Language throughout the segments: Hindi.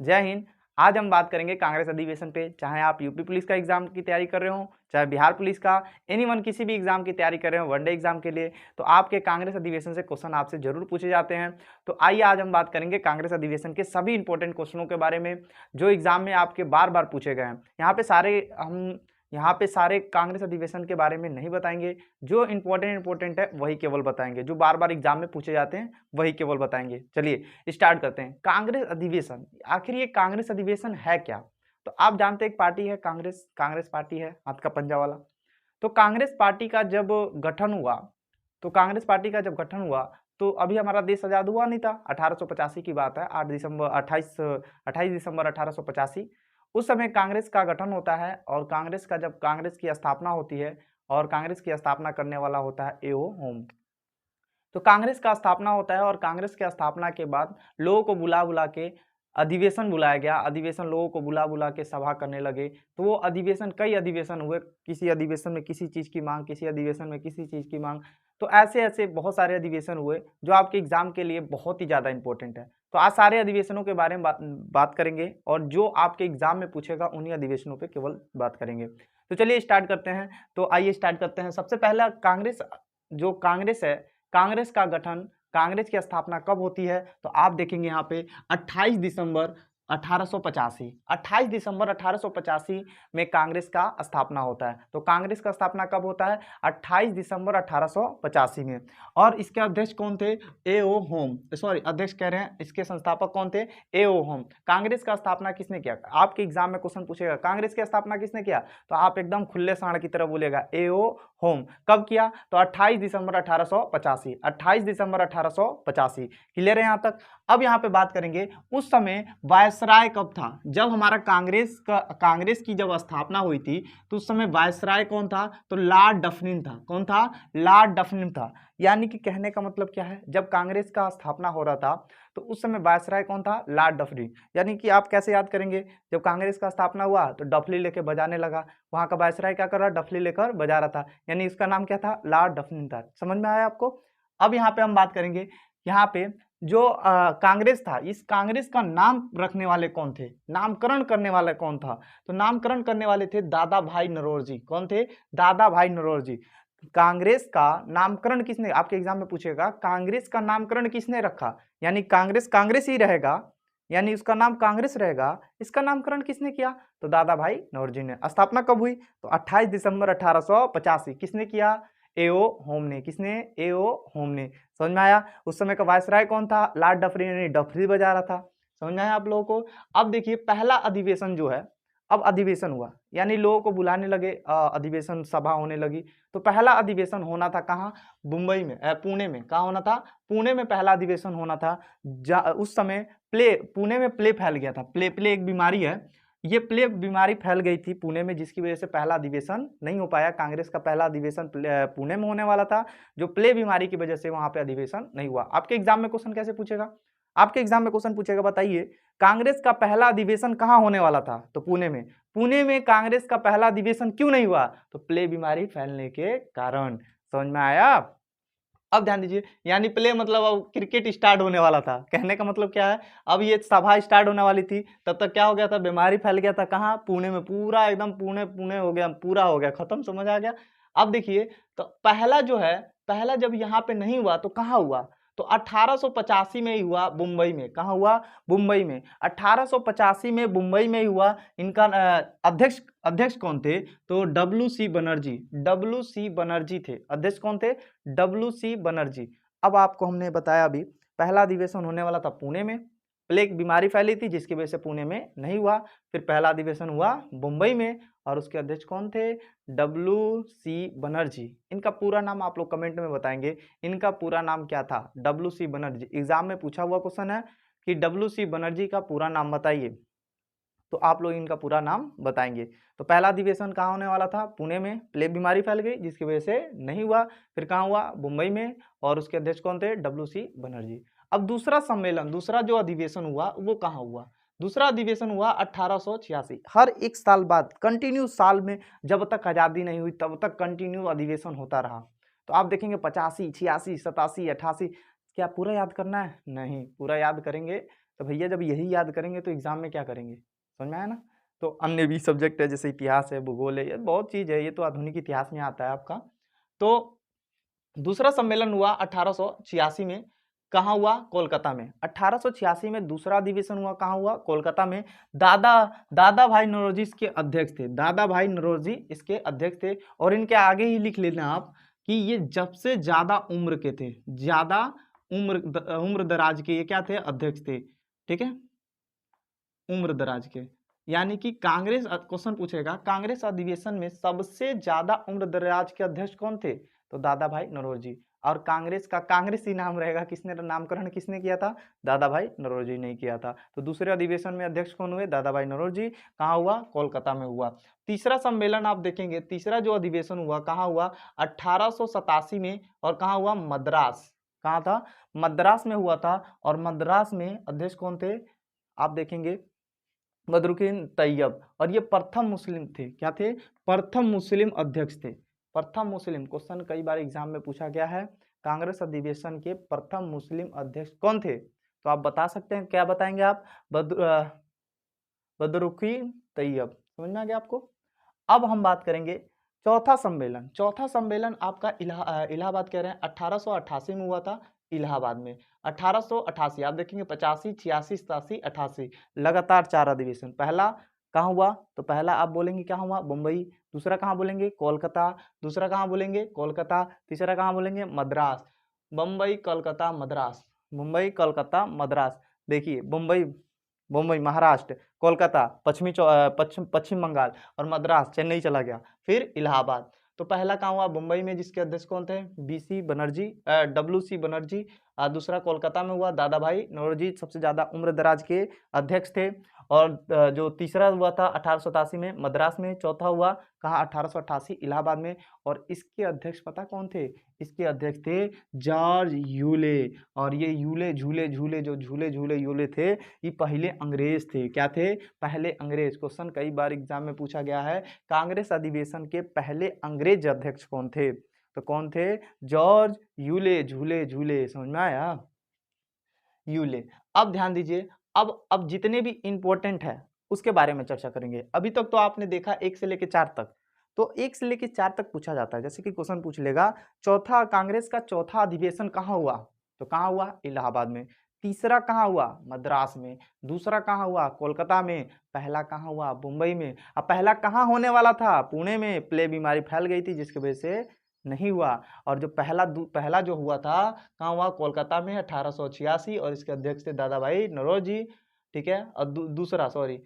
जय हिंद। आज हम बात करेंगे कांग्रेस अधिवेशन पे। चाहे आप यूपी पुलिस का एग्जाम की तैयारी कर रहे हो, चाहे बिहार पुलिस का, एनीवन किसी भी एग्जाम की तैयारी कर रहे हो वनडे एग्जाम के लिए, तो आपके कांग्रेस अधिवेशन से क्वेश्चन आपसे जरूर पूछे जाते हैं। तो आइए आज हम बात करेंगे कांग्रेस अधिवेशन के सभी इंपॉर्टेंट क्वेश्चनों के बारे में जो एग्जाम में आपके बार बार पूछे गए हैं। यहाँ पे सारे कांग्रेस अधिवेशन के बारे में नहीं बताएंगे। जो इंपॉर्टेंट है वही केवल बताएंगे, जो बार बार एग्जाम में पूछे जाते हैं वही केवल बताएंगे। चलिए स्टार्ट करते हैं। कांग्रेस अधिवेशन, आखिर ये कांग्रेस अधिवेशन है क्या? तो आप जानते हैं एक पार्टी है कांग्रेस, कांग्रेस पार्टी है हाथ का पंजा वाला। तो कांग्रेस पार्टी का जब गठन हुआ तो कांग्रेस पार्टी का जब गठन हुआ तो अभी हमारा देश आजाद हुआ नहीं था। 1885 की बात है, 28 दिसंबर 1885। उस समय कांग्रेस का गठन होता है और जब कांग्रेस की स्थापना होती है और कांग्रेस की स्थापना करने वाला होता है ए.ओ. होम। तो कांग्रेस का स्थापना होता है और कांग्रेस के स्थापना के बाद लोगों को बुला बुला के अधिवेशन बुलाया गया। अधिवेशन लोगों को बुला बुला के सभा करने लगे। तो वो अधिवेशन, कई अधिवेशन हुए। किसी अधिवेशन में किसी चीज़ की मांग, किसी अधिवेशन में किसी चीज़ की मांग। तो ऐसे ऐसे बहुत सारे अधिवेशन हुए जो आपके एग्जाम के लिए बहुत ही ज़्यादा इंपॉर्टेंट है। तो आज सारे अधिवेशनों के बारे में बात करेंगे और जो आपके एग्जाम में पूछेगा उन्हीं अधिवेशनों पे केवल बात करेंगे। तो चलिए स्टार्ट करते हैं। तो आइए स्टार्ट करते हैं। सबसे पहला कांग्रेस है, कांग्रेस का गठन, कांग्रेस की स्थापना कब होती है? तो आप देखेंगे यहाँ पे 28 दिसंबर 1885, 28 दिसंबर 1885 में कांग्रेस का स्थापना होता है। तो कांग्रेस का स्थापना कब होता है? 28 दिसंबर 1885 में। और इसके अध्यक्ष कौन थे? ए.ओ. होम, सॉरी अध्यक्ष कह रहे हैं, इसके संस्थापक कौन थे? ए.ओ. होम। कांग्रेस का स्थापना किसने किया? आपके एग्जाम में क्वेश्चन पूछेगा कांग्रेस की स्थापना किसने किया, तो आप एकदम खुले सांड की तरह बोलेगा ए.ओ. होम। कब किया? तो 28 दिसंबर 1885, 28 दिसंबर 1885। क्लियर है यहाँ तक? अब यहाँ पे बात करेंगे उस समय वायसराय कब था। जब हमारा कांग्रेस की जब स्थापना हुई थी तो उस समय वायसराय कौन था? तो लॉर्ड डफरिन था। कौन था? लॉर्ड डफरिन था। यानी कि कहने का मतलब क्या है, जब कांग्रेस का स्थापना हो रहा था तो उस समय वायसराय कौन था? Lord Dufferin. यानी कि आप कैसे याद करेंगे, जब कांग्रेस का स्थापना हुआ तो डफली लेके बजाने लगा, वहां का वायसराय क्या कर रहा? डफली लेकर बजा रहा था, यानी इसका नाम क्या था? लॉर्ड डफरिन था। समझ में आया आपको? अब यहाँ पे हम बात करेंगे, यहाँ पे जो कांग्रेस था, इस कांग्रेस का नाम रखने वाले कौन थे, नामकरण करने वाला कौन था? तो नामकरण करने वाले थे दादा भाई नौरोजी। कौन थे? दादा भाई नौरोजी। कांग्रेस का नामकरण किसने, आपके एग्जाम में पूछेगा कांग्रेस का नामकरण किसने रखा, यानी कांग्रेस कांग्रेस ही रहेगा, यानी उसका नाम कांग्रेस रहेगा, इसका नामकरण किसने किया? तो दादा भाई नौरोजी ने। स्थापना कब हुई? तो 28 दिसंबर 1885। किसने किया? ए.ओ. होम ने। किसने? ए.ओ. होम ने। समझ में आया? उस समय का वायसराय कौन था? लॉर्ड डफरिन, यानी डफरी बजा रहा था। समझ में आया आप लोगों को? अब देखिए पहला अधिवेशन जो है, अब अधिवेशन हुआ यानी लोगों को बुलाने लगे, अधिवेशन सभा होने लगी। तो पहला अधिवेशन होना था कहाँ? मुंबई में, पुणे में। कहाँ होना था? पुणे में पहला अधिवेशन होना था। उस समय पुणे में प्ले फैल गया था। प्ले एक बीमारी है, ये प्ले बीमारी फैल गई थी पुणे में, जिसकी वजह से पहला अधिवेशन नहीं हो पाया। कांग्रेस का पहला अधिवेशन पुणे में होने वाला था, जो प्ले बीमारी की वजह से वहां पे अधिवेशन नहीं हुआ। आपके एग्जाम में क्वेश्चन कैसे पूछेगा? आपके एग्जाम में क्वेश्चन पूछेगा, बताइए कांग्रेस का पहला अधिवेशन कहाँ होने वाला था? तो पुणे में। पुणे में कांग्रेस का पहला अधिवेशन क्यों नहीं हुआ? तो प्ले बीमारी फैलने के कारण। समझ में आया? अब ध्यान दीजिए, यानी प्ले मतलब अब क्रिकेट स्टार्ट होने वाला था। कहने का मतलब क्या है, अब ये सभा स्टार्ट होने वाली थी, तब तक क्या हो गया था? बीमारी फैल गया था। कहाँ? पुणे में। पूरा एकदम पुणे पुणे हो गया, पूरा हो गया खत्म। समझ आ गया? अब देखिए, तो पहला जो है, पहला जब यहाँ पे नहीं हुआ तो कहाँ हुआ? तो 1885 में ही हुआ, मुंबई में। कहाँ हुआ? मुंबई में। 1885 में मुंबई में ही हुआ। इनका अध्यक्ष अध्यक्ष कौन थे? तो डब्ल्यू.सी. बनर्जी। डब्ल्यू.सी. बनर्जी थे अध्यक्ष। कौन थे? डब्ल्यू.सी. बनर्जी। अब आपको हमने बताया अभी, पहला अधिवेशन होने वाला था पुणे में, प्लेग बीमारी फैली थी जिसकी वजह से पुणे में नहीं हुआ। फिर पहला अधिवेशन हुआ मुंबई में और उसके अध्यक्ष कौन थे? डब्ल्यू.सी. बनर्जी। इनका पूरा नाम आप लोग कमेंट में बताएंगे, इनका पूरा नाम क्या था? डब्ल्यू.सी. बनर्जी। एग्जाम में पूछा हुआ क्वेश्चन है कि डब्ल्यू.सी. बनर्जी का पूरा नाम बताइए, तो आप लोग इनका पूरा नाम बताएंगे। तो पहला अधिवेशन कहाँ होने वाला था? पुणे में। प्लेग बीमारी फैल गई जिसकी वजह से नहीं हुआ। फिर कहाँ हुआ? मुंबई में। और उसके अध्यक्ष कौन थे? डब्ल्यू.सी. बनर्जी। अब दूसरा सम्मेलन, दूसरा जो अधिवेशन हुआ वो कहाँ हुआ? दूसरा अधिवेशन हुआ 1886। हर एक साल बाद कंटिन्यू, साल में जब तक आजादी नहीं हुई तब तक कंटिन्यू अधिवेशन होता रहा। तो आप देखेंगे 85, 86, 87, 88। क्या पूरा याद करना है? नहीं, पूरा याद करेंगे तो भैया जब यही याद करेंगे तो एग्जाम में क्या करेंगे, समझ में आया ना। तो अन्य भी सब्जेक्ट है जैसे इतिहास है, भूगोल है, ये बहुत चीज़ है, ये तो आधुनिक इतिहास में आता है आपका। तो दूसरा सम्मेलन हुआ 1886 में, कहाँ हुआ, कोलकाता में। 1886 में दूसरा अधिवेशन हुआ, कहाँ हुआ, कोलकाता में। दादा भाई नौरोजी इसके अध्यक्ष थे, दादा भाई नौरोजी इसके अध्यक्ष थे। और इनके आगे ही लिख लेना आप कि ये जब से ज्यादा उम्र के थे, ज्यादा उम्र दराज के ये क्या थे, अध्यक्ष थे, ठीक है, उम्र दराज के। यानी कि कांग्रेस, क्वेश्चन पूछेगा कांग्रेस अधिवेशन में सबसे ज्यादा उम्र दराज के अध्यक्ष कौन थे, तो दादा भाई नौरोजी। और कांग्रेस का कांग्रेस ही नाम रहेगा, किसने नामकरण किसने किया था, दादा भाई नौरोजी ने किया था। तो दूसरे अधिवेशन में अध्यक्ष कौन हुए, दादा भाई नौरोजी। कहाँ हुआ, कोलकाता में हुआ। तीसरा सम्मेलन आप देखेंगे, तीसरा जो अधिवेशन हुआ कहाँ हुआ, 1887 में, और कहाँ हुआ, मद्रास। कहाँ था, मद्रास में हुआ था। और मद्रास में अध्यक्ष कौन थे, आप देखेंगे बदरुद्दीन तैयब। और ये प्रथम मुस्लिम थे, क्या थे, प्रथम मुस्लिम अध्यक्ष थे, प्रथम मुस्लिम। क्वेश्चन कई बार एग्जाम में पूछा गया है, कांग्रेस अधिवेशन के प्रथम मुस्लिम अध्यक्ष कौन थे, तो आप बता सकते हैं, क्या बताएंगे आप, बदरुद्दीन तैयब। समझ में आ गया आपको। अब हम बात करेंगे चौथा सम्मेलन। चौथा सम्मेलन आपका इलाहाबाद कह रहे हैं, 1888 में हुआ था, इलाहाबाद में। 1888 आप देखेंगे, 85, 86, 87, 88 लगातार 4 अधिवेशन। पहला कहाँ हुआ, तो पहला आप बोलेंगे कहाँ हुआ, मुंबई। दूसरा कहाँ बोलेंगे, कोलकाता। दूसरा कहाँ बोलेंगे, कोलकाता। तीसरा कहाँ बोलेंगे, मद्रास। मुंबई, कोलकाता, मद्रास, मुंबई, कोलकाता, मद्रास। देखिए मुंबई, मुंबई महाराष्ट्र, कोलकाता पश्चिम बंगाल, और मद्रास चेन्नई चला गया, फिर इलाहाबाद। तो पहला कहाँ हुआ, मुंबई में, जिसके अध्यक्ष कौन थे, BC बनर्जी, WC बनर्जी। दूसरा कोलकाता में हुआ, दादा भाई नौरोजी सबसे ज्यादा उम्र दराज के अध्यक्ष थे। और जो तीसरा हुआ था 1887 में मद्रास में। चौथा हुआ कहाँ, 1888 इलाहाबाद में। और इसके अध्यक्ष पता कौन थे, इसके अध्यक्ष थे जॉर्ज यूले। और ये यूले झूले झूले जो झूले झूले यूले थे, ये पहले अंग्रेज थे, क्या थे, पहले अंग्रेज। क्वेश्चन कई बार एग्जाम में पूछा गया है, कांग्रेस अधिवेशन के पहले अंग्रेज अध्यक्ष कौन थे, तो कौन थे, जॉर्ज यूले, झूले झूले। समझ में आया, यूले। अब ध्यान दीजिए, अब जितने भी इंपॉर्टेंट है उसके बारे में चर्चा करेंगे। अभी तक तो आपने देखा 1 से लेकर 4 तक, तो 1 से लेकर 4 तक पूछा जाता है। जैसे कि क्वेश्चन पूछ लेगा, चौथा कांग्रेस का चौथा अधिवेशन कहाँ हुआ, तो कहाँ हुआ, इलाहाबाद में। तीसरा कहाँ हुआ, मद्रास में। दूसरा कहाँ हुआ, कोलकाता में। पहला कहाँ हुआ, मुंबई में। अब पहला कहाँ होने वाला था, पुणे में, प्ले बीमारी फैल गई थी जिसकी वजह से नहीं हुआ। और जो पहला जो हुआ था कहाँ हुआ, कोलकाता में, 1886, और इसके अध्यक्ष थे दादा भाई नौरोजी, ठीक है। और दूसरा सॉरी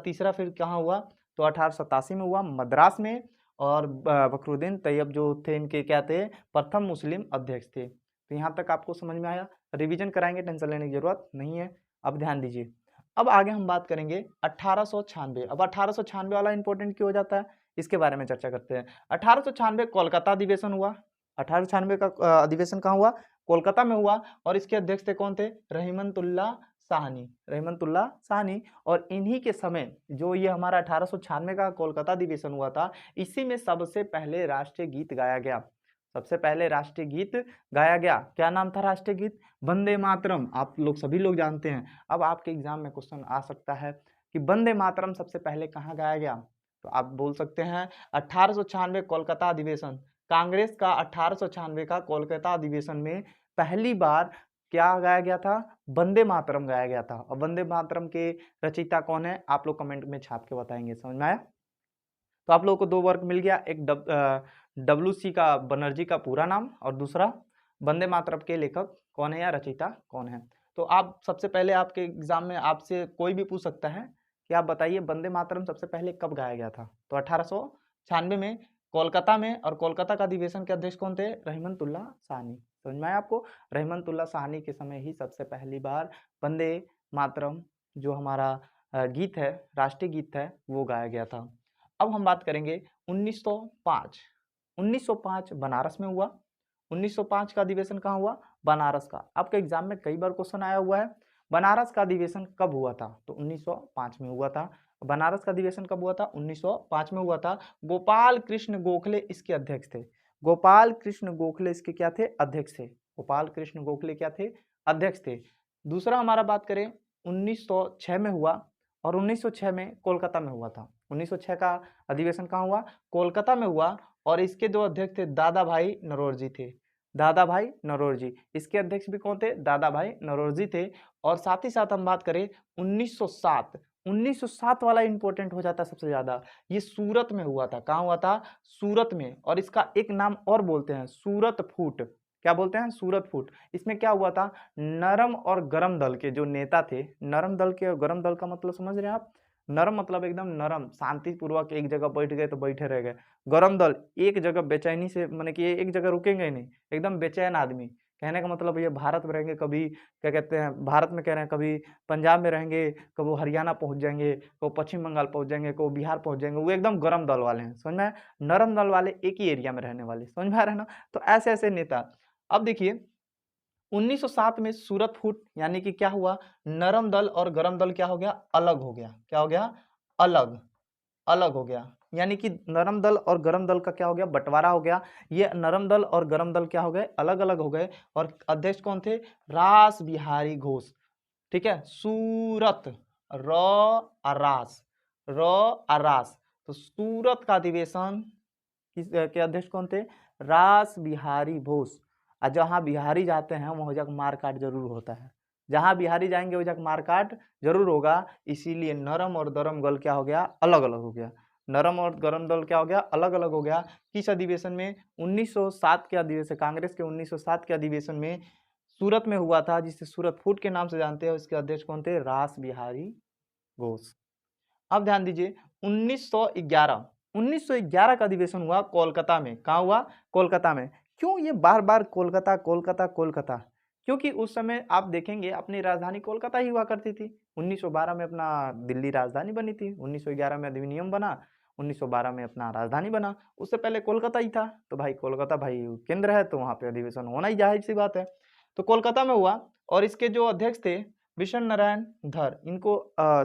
तीसरा फिर कहाँ हुआ, तो 1887 में हुआ, मद्रास में। और बकरुद्दीन तैयब जो थे, इनके क्या थे, प्रथम मुस्लिम अध्यक्ष थे। तो यहाँ तक आपको समझ में आया, रिवीजन कराएंगे, टेंशन लेने की जरूरत नहीं है। अब ध्यान दीजिए, अब आगे हम बात करेंगे 1896। अब 1896 वाला इंपॉर्टेंट क्यों हो जाता है, इसके बारे में चर्चा करते हैं। 1896 कोलकाता अधिवेशन हुआ। 1896 का अधिवेशन कहाँ हुआ, कोलकाता में हुआ। और इसके अध्यक्ष थे कौन थे, रहमतुल्लाह साहनी, रहमतुल्लाह साहनी। और इन्हीं के समय जो ये हमारा 1896 का कोलकाता अधिवेशन हुआ था, इसी में सबसे पहले राष्ट्रीय गीत गाया गया। सबसे पहले राष्ट्रीय गीत गाया गया, क्या नाम था राष्ट्रीय गीत, वंदे मातरम। आप लोग सभी लोग जानते हैं। अब आपके एग्जाम में क्वेश्चन आ सकता है कि वंदे मातरम सबसे पहले कहाँ गाया गया, तो आप बोल सकते हैं 1896 कोलकाता अधिवेशन। कांग्रेस का 1896 का कोलकाता अधिवेशन में पहली बार क्या गाया गया था, वंदे मातरम गाया गया था। और वंदे मातरम के रचयिता कौन है, आप लोग कमेंट में छाप के बताएंगे। समझ में आया। तो आप लोगों को 2 वर्ग मिल गया, एक WC का बनर्जी का पूरा नाम, और दूसरा वंदे मातरम के लेखक कौन है या रचयिता कौन है। तो आप सबसे पहले आपके एग्जाम में आपसे कोई भी पूछ सकता है कि आप बताइए वंदे मातरम सबसे पहले कब गाया गया था, तो 1896 में कोलकाता में। और कोलकाता का अधिवेशन के अध्यक्ष कौन थे, रहमतुल्लाह साहनी। समझ में आया आपको, रहमतुल्लाह साहनी के समय ही सबसे पहली बार वंदे मातरम जो हमारा गीत है, राष्ट्रीय गीत है, वो गाया गया था। अब हम बात करेंगे 1905। 1905 बनारस में हुआ। 1905 का अधिवेशन कहाँ हुआ, बनारस का। आपके एग्जाम में कई बार क्वेश्चन आया हुआ है, बनारस का अधिवेशन कब हुआ था, तो 1905 में हुआ था। बनारस का अधिवेशन कब हुआ था, 1905 में हुआ था। गोपाल कृष्ण गोखले इसके अध्यक्ष थे। गोपाल कृष्ण गोखले इसके क्या थे, अध्यक्ष थे। गोपाल कृष्ण गोखले क्या थे, अध्यक्ष थे। दूसरा हमारा बात करें 1906 में हुआ, और 1906 में कोलकाता में हुआ था। 1906 का अधिवेशन कहाँ हुआ? कोलकाता में हुआ, और इसके जो अध्यक्ष थे दादा भाई नौरोजी थे। दादा भाई नौरोजी, इसके अध्यक्ष भी कौन थे? दादा भाई नौरोजी थे। और साथ ही साथ हम बात करें 1907, 1907 वाला इंपॉर्टेंट हो जाता है सबसे ज्यादा। ये सूरत में हुआ था। कहाँ हुआ था? सूरत में। और इसका एक नाम और बोलते हैं, सूरत फूट। क्या बोलते हैं? सूरत फूट। इसमें क्या हुआ था? नरम और गरम दल के जो नेता थे, नरम दल के और गरम दल का मतलब समझ रहे हैं आप? नरम मतलब एकदम नरम, शांतिपूर्वक एक जगह बैठ गए तो बैठे रह गए। गरम दल एक जगह बेचैनी से, माने कि ये एक जगह रुकेंगे ही नहीं, एकदम बेचैन आदमी। कहने का मतलब ये भारत में रहेंगे, कभी क्या कहते हैं, भारत में कह रहे हैं, कभी पंजाब में रहेंगे, कभी हरियाणा पहुंच जाएंगे, कभी पश्चिम बंगाल पहुंच जाएंगे, कभी बिहार पहुंच जाएंगे। वो एकदम गरम दल वाले हैं, समझ में आया? नरम दल वाले एक ही एरिया में रहने वाले, समझ में आ रहा है ना? तो ऐसे ऐसे नेता। अब देखिए 1907 में सूरत फूट, यानी कि क्या हुआ? नरम दल और गरम दल क्या हो गया? अलग हो गया। क्या हो गया? अलग, अलग हो गया। यानी कि नरम दल और गरम दल का क्या हो गया? बंटवारा हो गया। ये नरम दल और गरम दल क्या हो गए? अलग अलग हो गए। और अध्यक्ष कौन थे? रास बिहारी घोष। ठीक है, सूरत, र अरास, र अरास। तो सूरत का अधिवेशन किस के अध्यक्ष कौन थे? रास बिहारी घोष। और जहाँ बिहारी जाते हैं वहाँ जग मारकाट जरूर होता है। जहाँ बिहारी जाएंगे वहाँ जग मारकाट जरूर होगा। इसीलिए नरम और गरम दल क्या हो गया? अलग अलग हो गया। नरम और गरम दल क्या हो गया? अलग अलग हो गया। किस अधिवेशन में? 1907 के अधिवेशन, कांग्रेस के 1907 के अधिवेशन में सूरत में हुआ था, जिसे सूरत फूट के नाम से जानते हैं। उसके अध्यक्ष कौन थे? रास बिहारी घोष। अब ध्यान दीजिए 1911, 1911 का अधिवेशन हुआ कोलकाता में। कहाँ हुआ? कोलकाता में। क्यों ये बार बार कोलकाता कोलकाता कोलकाता? क्योंकि उस समय आप देखेंगे अपनी राजधानी कोलकाता ही हुआ करती थी। 1912 में अपना दिल्ली राजधानी बनी थी, 1911 में अधिनियम बना, 1912 में अपना राजधानी बना। उससे पहले कोलकाता ही था। तो भाई कोलकाता भाई केंद्र है, तो वहाँ पे अधिवेशन होना ही जाहिर सी बात है। तो कोलकाता में हुआ। और इसके जो अध्यक्ष थे विशन नारायण धर, इनको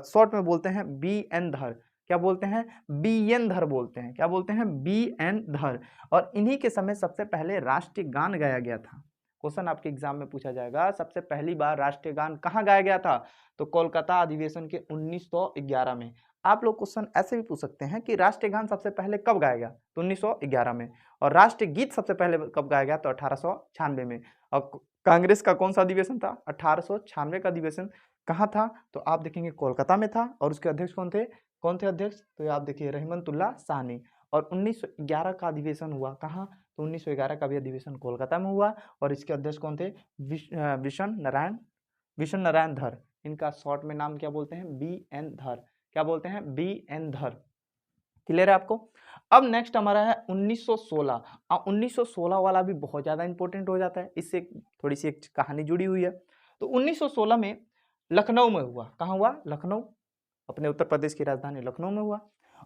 शॉर्ट में बोलते हैं बी एन धर। क्या बोलते हैं? बी एन धर बोलते हैं। क्या बोलते हैं? बी एन धर। और इन्हीं के समय सबसे पहले राष्ट्रीय गान गाया गया था। क्वेश्चन आपके एग्जाम में पूछा जाएगा, सबसे पहली बार राष्ट्रीय गान कहाँ गाया गया था? तो कोलकाता अधिवेशन के 1911 में। आप लोग क्वेश्चन ऐसे भी पूछ सकते हैं कि राष्ट्रीय गान सबसे पहले कब गाया गया? तो 1911 में। और राष्ट्रीय गीत सबसे पहले कब गाया गया? तो 1896 में। और कांग्रेस का कौन सा अधिवेशन था? 1896 का अधिवेशन कहाँ था? तो आप देखेंगे कोलकाता में था। और उसके अध्यक्ष कौन थे? कौन थे अध्यक्ष? तो आप देखिए रहमतुल्लाह साहनी। और 1911 का अधिवेशन हुआ कहाँ? तो 1911 का भी अधिवेशन कोलकाता में हुआ। और इसके अध्यक्ष कौन थे? विशन नारायण धर। इनका शॉर्ट में नाम क्या बोलते हैं? बी एन धर। क्या बोलते हैं? बी एन धर। क्लियर है आपको? अब नेक्स्ट हमारा है 1916। 1916 वाला भी बहुत ज्यादा इंपॉर्टेंट हो जाता है, इससे थोड़ी सी एक कहानी जुड़ी हुई है। तो 1916 में लखनऊ में हुआ। कहाँ हुआ? लखनऊ, अपने उत्तर प्रदेश की राजधानी लखनऊ में हुआ।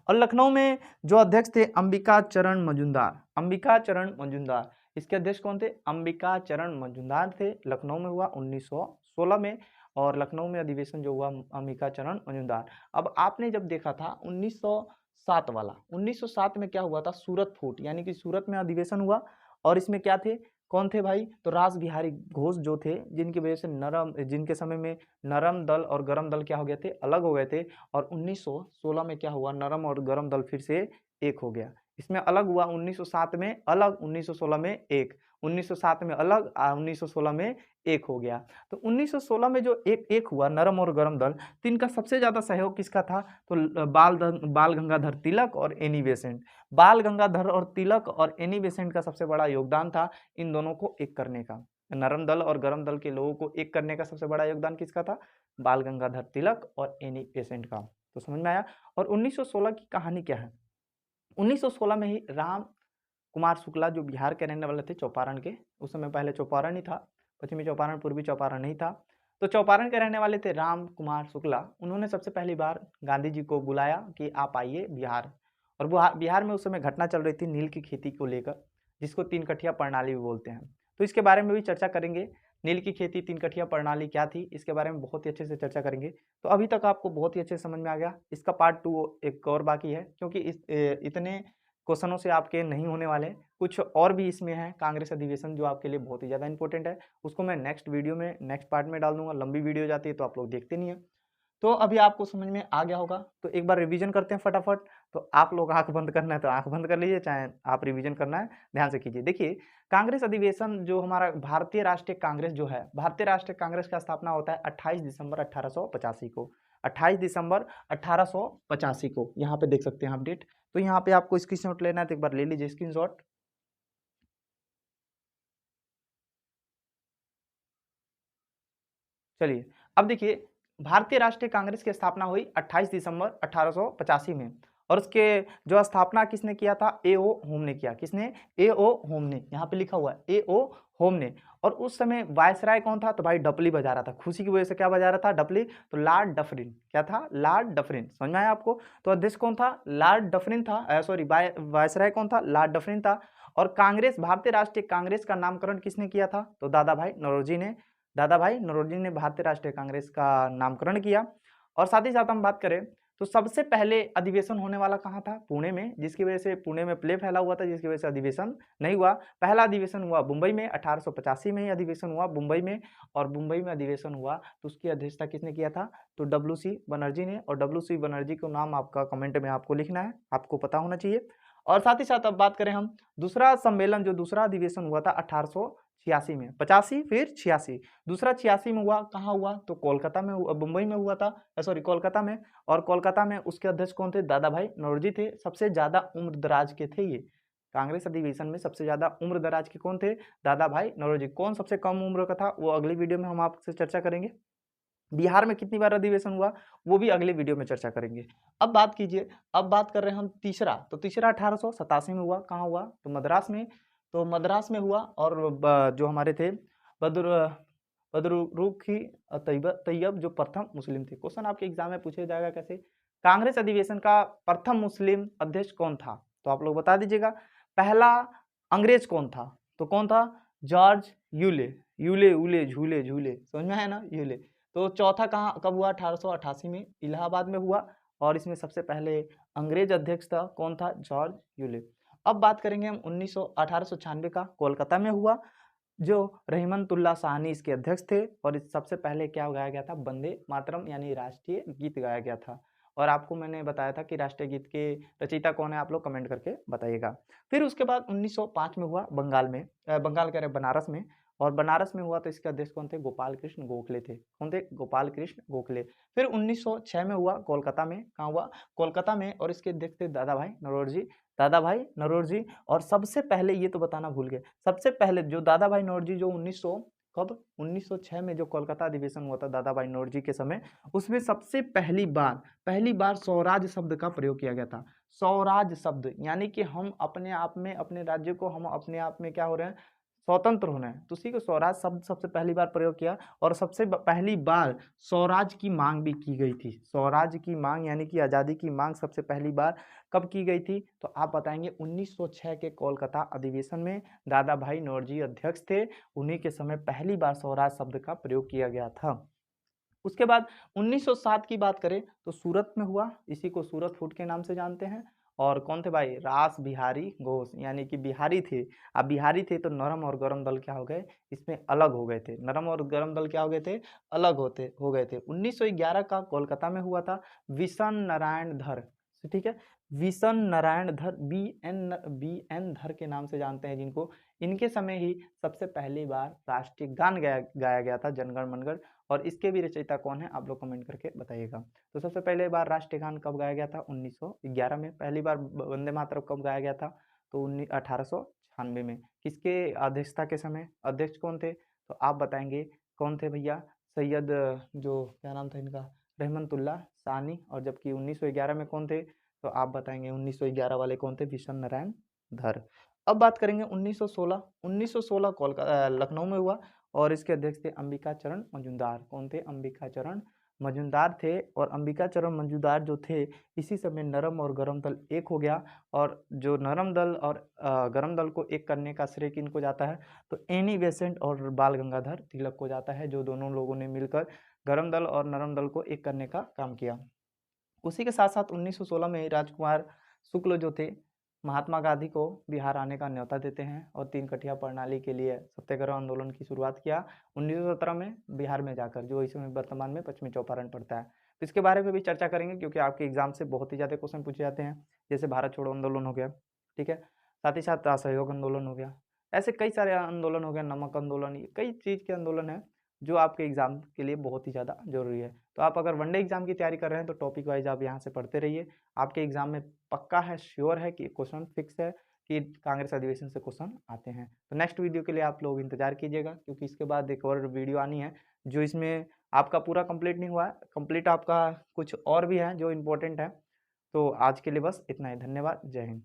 और लखनऊ में जो अध्यक्ष थे अंबिका चरण मजूमदार। अंबिका चरण मजूमदार, इसके अध्यक्ष कौन थे? अंबिका चरण मजूमदार थे। लखनऊ में हुआ 1916 में। और लखनऊ में अधिवेशन जो हुआ अंबिका चरण मजूमदार। अब आपने जब देखा था 1907 वाला, 1907 में क्या हुआ था? सूरत फूट, यानी कि सूरत में अधिवेशन हुआ। और इसमें क्या थे? कौन थे भाई? तो रास बिहारी घोष जो थे, जिनकी वजह से जिनके समय में नरम दल और गरम दल क्या हो गए थे? अलग हो गए थे। और 1916 में क्या हुआ? नरम और गरम दल फिर से एक हो गया। इसमें अलग हुआ 1907 में अलग, 1916 में एक। 1907 में अलग, 1916 में एक हो गया। तो 1916 में जो एक एक हुआ नरम और गरम दल, तो इनका सबसे ज्यादा सहयोग किसका था? तो बाल गंगाधर तिलक और एनी बेसेंट। बाल गंगाधर और तिलक और एनी बेसेंट का सबसे बड़ा योगदान था इन दोनों को एक करने का। नरम दल और गरम दल के लोगों को एक करने का सबसे बड़ा योगदान किसका था? बाल गंगाधर तिलक और एनी बेसेंट का। तो समझ में आया? और 1916 की कहानी क्या है? 1916 में ही राम कुमार शुक्ला, जो बिहार के रहने वाले थे, चौपारण के, उस समय पहले चौपारण ही था, पश्चिमी चौपारण पूर्वी चौपारण नहीं था। तो चौपारण के रहने वाले थे राम कुमार शुक्ला। उन्होंने सबसे पहली बार गांधी जी को बुलाया कि आप आइए बिहार। और बिहार में उस समय घटना चल रही थी नील की खेती को लेकर, जिसको तीन कठिया प्रणाली भी बोलते हैं। तो इसके बारे में भी चर्चा करेंगे। नील की खेती, तीन कठिया प्रणाली क्या थी, इसके बारे में बहुत ही अच्छे से चर्चा करेंगे। तो अभी तक आपको बहुत ही अच्छे से समझ में आ गया। इसका पार्ट 2 एक और बाकी है, क्योंकि इतने क्वेश्चनों से आपके नहीं होने वाले। कुछ और भी इसमें है कांग्रेस अधिवेशन जो आपके लिए बहुत ही ज़्यादा इंपॉर्टेंट है, उसको मैं नेक्स्ट वीडियो में नेक्स्ट पार्ट में डाल दूंगा। लंबी वीडियो जाती है तो आप लोग देखते नहीं है। तो अभी आपको समझ में आ गया होगा, तो एक बार रिवीजन करते हैं फटाफट। तो आप लोग आंख बंद करना है तो आंख बंद कर लीजिए, चाहे आप रिवीजन करना है ध्यान से कीजिए। देखिए, कांग्रेस अधिवेशन जो हमारा भारतीय राष्ट्रीय कांग्रेस जो है, भारतीय राष्ट्रीय कांग्रेस का स्थापना होता है 28 दिसंबर 1885 को। 28 दिसंबर 1885 को यहाँ पे देख सकते हैं आप डेट। तो यहाँ पे आपको स्क्रीनशॉट लेना है तो एक बार ले लीजिए स्क्रीनशॉट। चलिए, अब देखिए, भारतीय राष्ट्रीय कांग्रेस की स्थापना हुई 28 दिसंबर 1885 में, और उसके जो स्थापना किसने किया था? ए.ओ. होम ने किया। किसने? ए.ओ. होम ने। यहाँ पे लिखा हुआ है ए.ओ. होम ने। और उस समय वायसराय कौन था? तो भाई डफली बजा रहा था, खुशी की वजह से क्या बजा रहा था? डफली। तो लॉर्ड डफरिन। क्या था? Lord Dufferin. समझ में आया आपको? तो अध्यक्ष कौन था? लॉर्ड डफरिन था। सॉरी, वायसराय कौन था? लॉर्ड डफरिन था। और कांग्रेस, भारतीय राष्ट्रीय कांग्रेस का नामकरण किसने किया था? तो दादा भाई नौरोजी ने। दादा भाई नौरोजी ने भारतीय राष्ट्रीय कांग्रेस का नामकरण किया। और साथ ही साथ हम बात करें तो सबसे पहले अधिवेशन होने वाला कहाँ था? पुणे में, जिसकी वजह से पुणे में प्ले फैला हुआ था, जिसकी वजह से अधिवेशन नहीं हुआ। पहला अधिवेशन हुआ मुंबई में, 1885 में ही अधिवेशन हुआ मुंबई में। और मुंबई में अधिवेशन हुआ तो उसकी अध्यक्षता किसने किया था? तो डब्ल्यू.सी. बनर्जी ने। और डब्ल्यू.सी. बनर्जी को नाम आपका कमेंट में आपको लिखना है, आपको पता होना चाहिए। और साथ ही साथ अब बात करें हम दूसरा सम्मेलन, जो दूसरा अधिवेशन हुआ था 1886 में, 85 फिर 86। दूसरा 86 में हुआ, कहाँ हुआ? तो कोलकाता में हुआ, मुंबई में हुआ था, सॉरी कोलकाता में। और कोलकाता में उसके अध्यक्ष कौन थे? दादा भाई नौरोजी थे। सबसे ज्यादा उम्र दराज के थे ये। कांग्रेस अधिवेशन में सबसे ज्यादा उम्र दराज के कौन थे? दादा भाई नौरोजी। कौन सबसे कम उम्र का था? वो अगली वीडियो में हम आपसे चर्चा करेंगे। बिहार में कितनी बार अधिवेशन हुआ, वो भी अगले वीडियो में चर्चा करेंगे। अब बात कीजिए, अब बात कर रहे हैं हम तीसरा। तो तीसरा 1887 में हुआ, कहाँ हुआ? तो मद्रास में। तो मद्रास में हुआ। और जो हमारे थे बद्र बदरुखी तैयब जो प्रथम मुस्लिम थे। क्वेश्चन आपके एग्जाम में पूछा जाएगा कैसे? कांग्रेस अधिवेशन का प्रथम मुस्लिम अध्यक्ष कौन था? तो आप लोग बता दीजिएगा। पहला अंग्रेज कौन था? तो कौन था? George Yule. यूले उले झूले झूले, समझ में है ना? यूले। तो चौथा कहाँ कब हुआ? 1888 में इलाहाबाद में हुआ। और इसमें सबसे पहले अंग्रेज अध्यक्ष था, कौन था? George Yule. अब बात करेंगे हम 1896 का, कोलकाता में हुआ, जो रहमतुल्लाह साहनी इसके अध्यक्ष थे। और इस सबसे पहले क्या गाया गया था? वंदे मातरम यानी राष्ट्रीय गीत गाया गया था। और आपको मैंने बताया था कि राष्ट्रीय गीत के रचयिता कौन है, आप लोग कमेंट करके बताइएगा। फिर उसके बाद 1905 में हुआ बंगाल में, बंगाल कह रहे बनारस में। और बनारस में हुआ तो इसके अध्यक्ष कौन थे? गोपाल कृष्ण गोखले थे। कौन थे? गोपाल कृष्ण गोखले। फिर 1906 में हुआ कोलकाता में, कहाँ हुआ? कोलकाता में। और इसके अध्यक्ष थे दादा भाई नौरोजी। दादा भाई नौरोजी। और सबसे पहले ये तो बताना भूल गए, सबसे पहले जो दादा भाई नौरोजी जो 1900 कब 1906 में जो कोलकाता अधिवेशन हुआ था दादा भाई नौरोजी के समय, उसमें सबसे पहली बार स्वराज शब्द का प्रयोग किया गया था। स्वराज शब्द यानी कि हम अपने आप में, अपने राज्य को हम अपने आप में क्या हो रहे हैं? स्वतंत्र होना है। तो उसी को स्वराज शब्द सबसे पहली बार प्रयोग किया। और सबसे पहली बार स्वराज की मांग भी की गई थी। स्वराज की मांग यानी कि आजादी की मांग सबसे पहली बार कब की गई थी? तो आप बताएंगे 1906 के कोलकाता अधिवेशन में दादा भाई नौरोजी अध्यक्ष थे, उन्हीं के समय पहली बार स्वराज शब्द का प्रयोग किया गया था। उसके बाद 1907 की बात करें तो सूरत में हुआ, इसी को सूरत फूट के नाम से जानते हैं। और कौन थे भाई? रास बिहारी घोष, यानी कि बिहारी थे। अब बिहारी थे तो नरम और गरम दल क्या हो गए? इसमें अलग हो गए थे। नरम और गरम दल क्या हो गए थे? अलग हो गए थे। 1911 का कोलकाता में हुआ था विशन नारायण धर, ठीक है, विशन नारायण धर, बी एन धर के नाम से जानते हैं जिनको। इनके समय ही सबसे पहली बार राष्ट्रीय गान गाया गया था, जनगण मनगढ़। और इसके भी रचयिता कौन है, आप लोग कमेंट करके बताइएगा। तो सबसे पहले बार राष्ट्रीय गान कब गाया गया था? 1911 में। पहली बार वंदे मातरम कब गाया गया था? तो 1896 में। किसके अध्यक्षता के समय? अध्यक्ष कौन थे? तो आप बताएंगे कौन थे भैया? सैयद, जो क्या नाम था इनका? रहमतुल्लाह सानी। और जबकि 1911 में कौन थे? तो आप बताएंगे 1911 वाले कौन थे? विशन नारायण धर। अब बात करेंगे 1916। 1916 कोलकाता लखनऊ में हुआ। और इसके अध्यक्ष थे अंबिका चरण मजूमदार। कौन थे? अंबिका चरण मजूमदार थे। और अंबिका चरण मजूमदार जो थे, इसी समय नरम और गरम दल एक हो गया। और जो नरम दल और गरम दल को एक करने का श्रेय किनको जाता है? तो एनी बेसेंट और बाल गंगाधर तिलक को जाता है, जो दोनों लोगों ने मिलकर गरम दल और नरम दल को एक करने का काम किया। उसी के साथ साथ 1916 में राजकुमार शुक्ल जो थे, महात्मा गांधी को बिहार आने का न्योता देते हैं और 3 कठिया प्रणाली के लिए सत्याग्रह आंदोलन की शुरुआत किया 1917 में बिहार में जाकर, जो इसमें वर्तमान में पश्चिमी चंपारण पड़ता है। तो इसके बारे में भी चर्चा करेंगे क्योंकि आपके एग्जाम से बहुत ही ज़्यादा क्वेश्चन पूछे जाते हैं, जैसे भारत छोड़ो आंदोलन हो गया, ठीक है, साथ ही साथ असहयोग आंदोलन हो गया, ऐसे कई सारे आंदोलन हो गए, नमक आंदोलन, ये कई चीज़ के आंदोलन है जो आपके एग्जाम के लिए बहुत ही ज़्यादा जरूरी है। तो आप अगर वनडे एग्जाम की तैयारी कर रहे हैं तो टॉपिक वाइज आप यहाँ से पढ़ते रहिए, आपके एग्जाम में पक्का है, श्योर है कि क्वेश्चन फिक्स है कि कांग्रेस अधिवेशन से क्वेश्चन आते हैं। तो नेक्स्ट वीडियो के लिए आप लोग इंतजार कीजिएगा क्योंकि इसके बाद एक और वीडियो आनी है जो इसमें आपका पूरा कंप्लीट नहीं हुआ है, कंप्लीट आपका कुछ और भी है जो इम्पोर्टेंट है। तो आज के लिए बस इतना ही, धन्यवाद, जय हिंद।